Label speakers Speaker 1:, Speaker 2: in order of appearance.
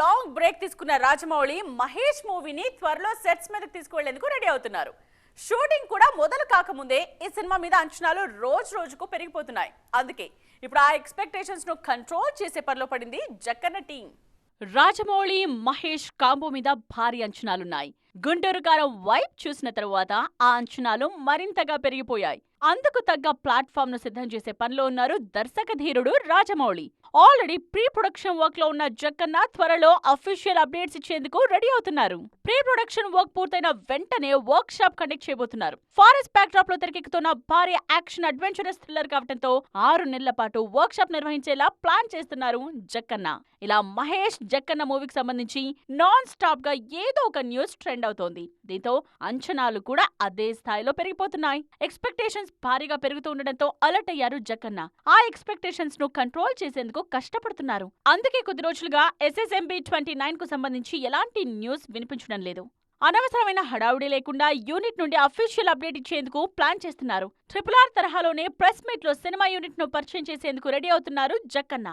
Speaker 1: Long break తీసుకున్న రాజమౌళి మహేష్ మూవీని త్వరలో సెట్స్ మీద తీసుకువెళ్లేందుకు రెడీ అవుతున్నారు. షూటింగ్ కూడా మొదలు కాకముందే ఈ సినిమా మీద అంచనాలు రోజు రోజుకు పెరిగిపోతున్నాయి. అందుకే ఇప్పుడు ఆ ఎక్స్పెక్టేషన్స్ ను కంట్రోల్ చేసే పనిలో పడింది జక్కన్న టీం. రాజమౌళి మహేష్ కాంబో మీద భారీ అంచనాలున్నాయి. గుంటూరు కారం వైబ్ చూసిన తరువాత ఆ అంచనాలు మరింతగా పెరిగిపోయాయి. అందుకు తగ్గ ప్లాట్ఫామ్ ను సిద్ధం చేసే పనిలో ఉన్నారు దర్శక ధీరుడు Rajamouli. Already pre production work లో ఉన్న జక్కన్న థ్వరలో అఫీషియల్ అప్డేట్స్ ఇచ్చేందుకు రెడీ అవుతున్నారు. ప్రీ ప్రొడక్షన్ వర్క్ పూర్తయిన వెంటనే వర్క్ షాప్ కండక్ట్ చేయబోతున్నారు. ఫారెస్ట్ బ్యాక్ డ్రాప్ లో తెరకెక్కుతున్న భారీ యాక్షన్ అడ్వెంచరస్ థ్రిల్లర్ కావడంతో 6 నెలల పాటు వర్క్ షాప్ నిర్వహించేలా ప్లాన్ చేస్తున్నారు జక్కన్న. ఇలా మహేష్ జక్కన్న మూవీకి సంబంధించి నాన్ స్టాప్ గా ఏదో ఒక న్యూస్ ట్రెండ్ అవుతోంది. దీంతో అంచనాలు కూడా అదే స్థాయిలో పెరిగిపోతున్నాయి. ఎక్స్పెక్టేషన్స్ భారీగా పెరుగుతూ ఉండడంతో అలర్ట్ అయ్యారు జక్కన్న. ఆ ఎక్స్పెక్టేషన్స్ ను కంట్రోల్ చేసేందుకు కష్టపడుతున్నారు. అందుకే కొద్ది రోజులుగా SSMB 29 కు సంబంధించి ఎలాంటి న్యూస్ వినిపించడం లేదు. అనవసరమైన హడావుడి లేకుండా యూనిట్ నుండి అఫీషియల్ అప్డేట్ ఇచ్చేందుకు ప్లాన్ చేస్తున్నారు. RRR తరహాలోనే ప్రెస్ మీట్ లో సినిమా యూనిట్ ను పరిచయం చేసేందుకు రెడీ అవుతున్నారు జక్కన్న.